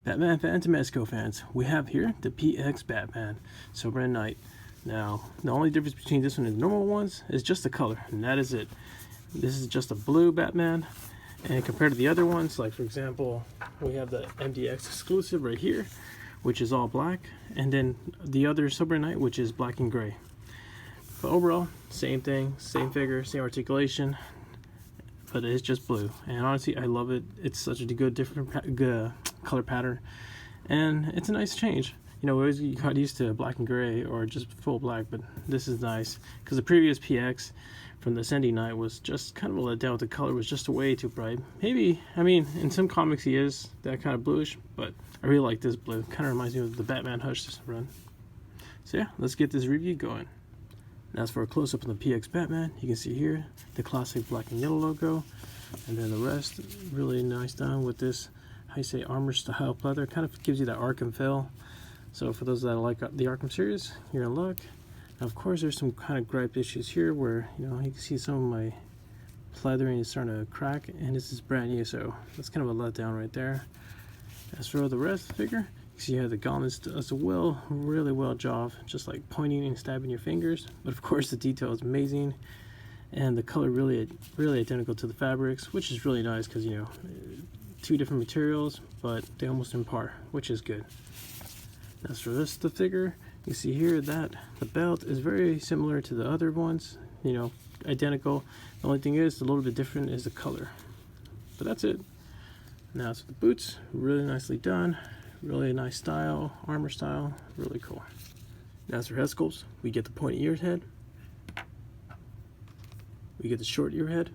Batman fans and Mezco fans, we have here the PX Batman Sober at Night. Now, the only difference between this one and the normal ones is just the color, and that is it. This is just a blue Batman, and compared to the other ones, like for example, we have the MDX exclusive right here, which is all black, and then the other Sober at Night, which is black and gray. But overall, same thing, same figure, same articulation, but it's just blue. And honestly, I love it. It's such a good, different color pattern, and it's a nice change. You know, we always got used to black and gray or just full black, but this is nice because the previous PX from the Ascending Knight was just kind of a let down with the color. Was just way too bright. Maybe, I mean, in some comics he is that kind of bluish, but I really like this blue. Kind of reminds me of the Batman Hush run. So yeah, let's get this review going. Now, as for a close-up on the PX Batman, you can see here the classic black and yellow logo, and then the rest really nice done with this, how you say, armor style pleather. Kind of gives you that Arkham feel. So for those that like the Arkham series, you're in luck. Now, of course, there's some kind of gripe issues here where, you know, you can see some of my pleathering is starting to crack, and this is brand new, so that's kind of a letdown right there. As for the rest of the figure, you see how the gauntlets does a really well job, just like pointing and stabbing your fingers. But of course, the detail is amazing, and the color really identical to the fabrics, which is really nice because, you know, two different materials, but they almost in par, which is good. As for this, the figure, you see here that the belt is very similar to the other ones, you know, identical. The only thing is a little bit different is the color, but that's it. Now, so the boots, really nicely done. Really nice style, armor style, really cool. Now, as for head sculpts, we get the pointy ear head, we get the short ear head,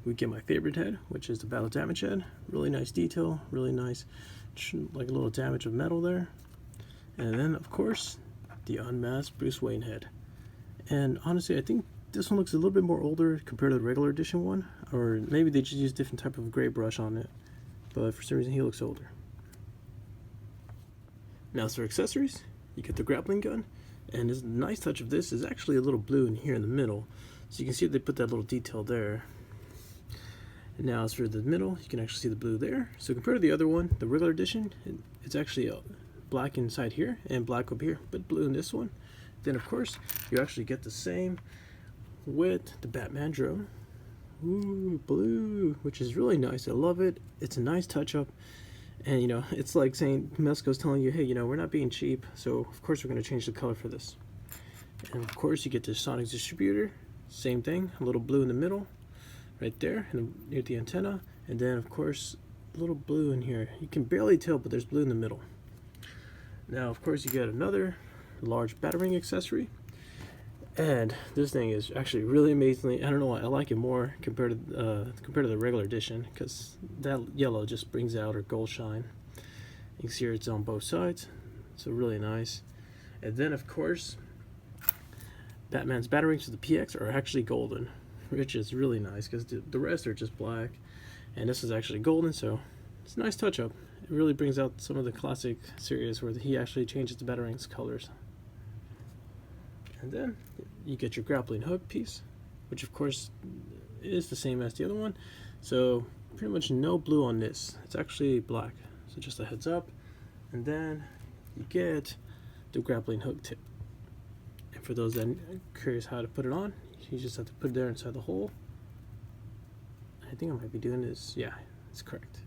we get my favorite head, which is the battle damage head. Really nice detail, really nice, like a little damage of metal there. And then, of course, the unmasked Bruce Wayne head. And honestly, I think this one looks a little bit more older compared to the regular edition one, or maybe they just use different type of gray brush on it. But for some reason he looks older. Now, as for accessories, you get the grappling gun, and this nice touch of this is actually a little blue in here in the middle, so you can see they put that little detail there. And now, as for the middle, you can actually see the blue there. So compared to the other one, the regular edition, it's actually black inside here and black up here, but blue in this one. Then of course you actually get the same with the Batman drone. Ooh, blue, which is really nice. I love it. It's a nice touch up, and you know, it's like saying Mezco's telling you, hey, you know, we're not being cheap, so of course we're going to change the color for this. And of course you get the Sonic distributor, same thing, a little blue in the middle right there and near the antenna, and then of course a little blue in here. You can barely tell, but there's blue in the middle. Now, of course, you get another large battering accessory. And this thing is actually really amazingly, I don't know why, I like it more compared to the regular edition, because that yellow just brings out her gold shine. You can see it's on both sides, so really nice. And then of course, Batman's batarangs to the PX are actually golden, which is really nice because the rest are just black, and this is actually golden, so it's a nice touch up. It really brings out some of the classic series where he actually changes the batarangs colors. And then you get your grappling hook piece, which of course is the same as the other one. So pretty much no blue on this. It's actually black. So just a heads up. And then you get the grappling hook tip. And for those that are curious how to put it on, you just have to put it there inside the hole. I think I might be doing this. Yeah, it's correct.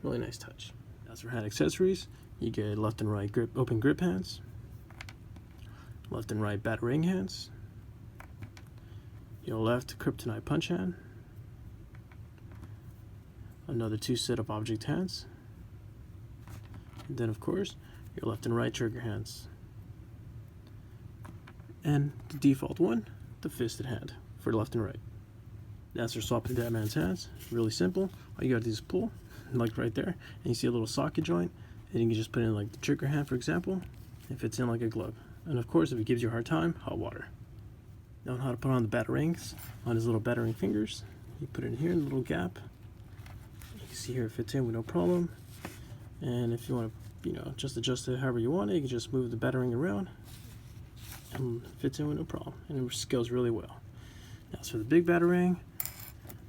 Really nice touch. As for hand accessories, you get left and right grip, open grip hands, left and right batarang hands, your left kryptonite punch hand, another 2 set of object hands, and then of course your left and right trigger hands, and the default one, the fisted hand for left and right. That's for swapping Batman's hands. Really simple. All you gotta do is pull, like right there, and you see a little socket joint, and you can just put in like the trigger hand, for example. It fits in like a glove. And of course, if it gives you a hard time, hot water. Now, how to put on the batarangs on his little batarang fingers. You put it in here in the little gap. You can see here it fits in with no problem. And if you want to, you know, just adjust it however you want it, you can just move the batarang around, and it fits in with no problem. And it scales really well. Now, so the big batarang,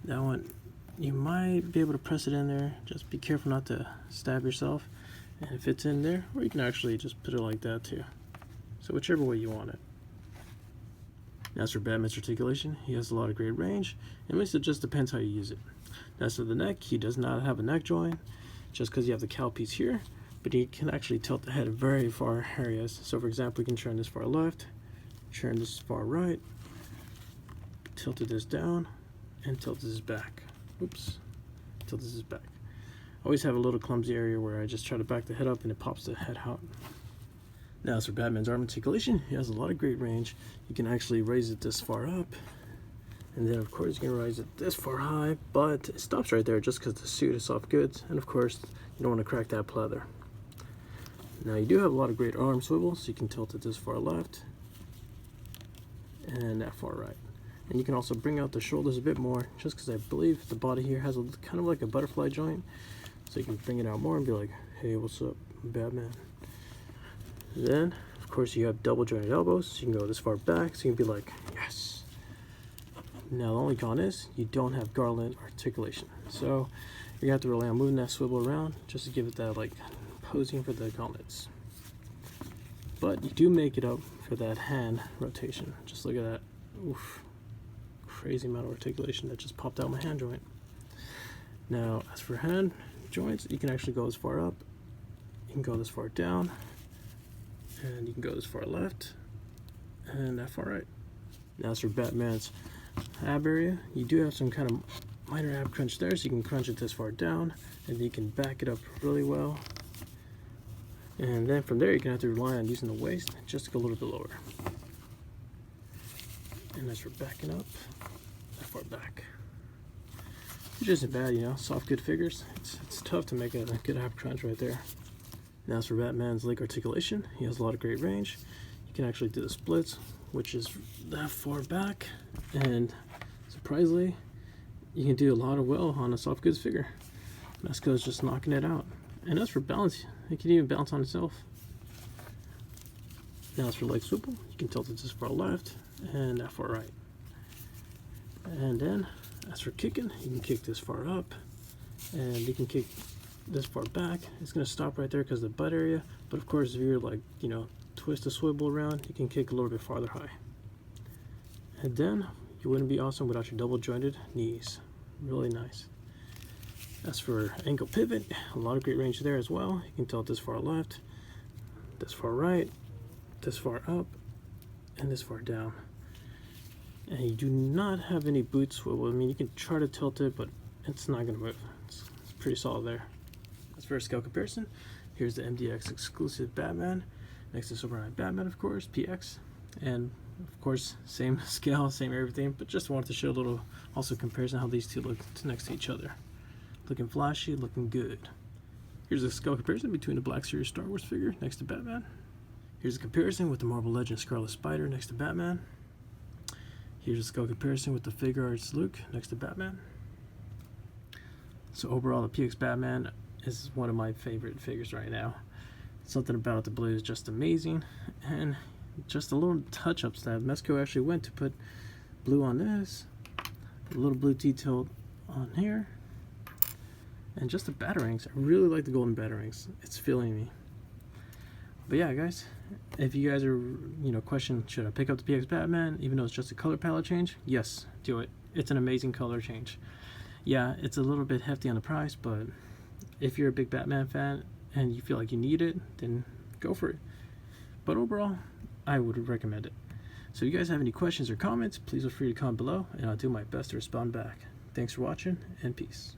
that one you might be able to press it in there. Just be careful not to stab yourself. And it fits in there, or you can actually just put it like that too. So whichever way you want it. Now, as for Batman's articulation, he has a lot of great range, and at least it just depends how you use it. Now, as for the neck, he does not have a neck joint, just because you have the cowl piece here, but he can actually tilt the head very far areas. So for example, you can turn this far left, turn this far right, tilt this down, and tilt this back. Oops, tilt this back. I always have a little clumsy area where I just try to back the head up and it pops the head out. Now, as for Batman's arm articulation, he has a lot of great range. You can actually raise it this far up, and then of course you can raise it this far high, but it stops right there just because the suit is soft goods, and of course you don't want to crack that pleather. Now, you do have a lot of great arm swivels, so you can tilt it this far left and that far right. And you can also bring out the shoulders a bit more, just because I believe the body here has a kind of like a butterfly joint, so you can bring it out more and be like, hey, what's up, Batman? Then, of course, you have double jointed elbows, so you can go this far back, so you can be like, yes. Now, the only con is you don't have garland articulation, so you're gonna have to rely on moving that swivel around just to give it that like posing for the gauntlets. But you do make it up for that hand rotation. Just look at that. Oof. Crazy amount of articulation that just popped out my hand joint. Now, as for hand joints, you can actually go as far up, you can go this far down, and you can go this far left and that far right. Now, as for Batman's ab area, you do have some kind of minor ab crunch there, so you can crunch it this far down, and then you can back it up really well. And then from there, you're gonna have to rely on using the waist just to go a little bit lower. And as for backing up, that far back, which isn't bad, you know, soft good figures. It's tough to make a good ab crunch right there. Now, as for Batman's leg articulation, he has a lot of great range. You can actually do the splits, which is that far back, and surprisingly, you can do a lot of well on a soft goods figure. Mezco is just knocking it out. And as for balance, it can even bounce on itself. Now, as for leg swivel, you can tilt it this far left and that far right. And then, as for kicking, you can kick this far up, and you can kick this far back. It's going to stop right there because of the butt area, but of course, if you're like, you know, twist the swivel around, you can kick a little bit farther high. And then you wouldn't be awesome without your double jointed knees. Really nice. As for ankle pivot, a lot of great range there as well. You can tilt this far left, this far right, this far up, and this far down. And you do not have any boot swivel. I mean, you can try to tilt it, but it's not going to move. It's pretty solid there. As for a scale comparison, here's the MDX exclusive Batman next to Sov Batman, of course, PX, and of course same scale, same everything, but just wanted to show a little also comparison how these two look next to each other. Looking flashy, looking good. Here's a scale comparison between the Black Series Star Wars figure next to Batman. Here's a comparison with the Marvel Legends Scarlet Spider next to Batman. Here's a scale comparison with the Figure Arts Luke next to Batman. So overall, the PX Batman is one of my favorite figures right now. Something about the blue is just amazing, and just a little touch-ups that Mezco actually went to put blue on this, a little blue detail on here, and just the batarangs. I really like the golden batarangs. It's filling me. But yeah, guys, if you guys are, you know, question, should I pick up the PX Batman even though it's just a color palette change? Yes, do it. It's an amazing color change. Yeah, it's a little bit hefty on the price, but if you're a big Batman fan and you feel like you need it, then go for it. But overall, I would recommend it. So if you guys have any questions or comments, please feel free to comment below, and I'll do my best to respond back. Thanks for watching, and peace.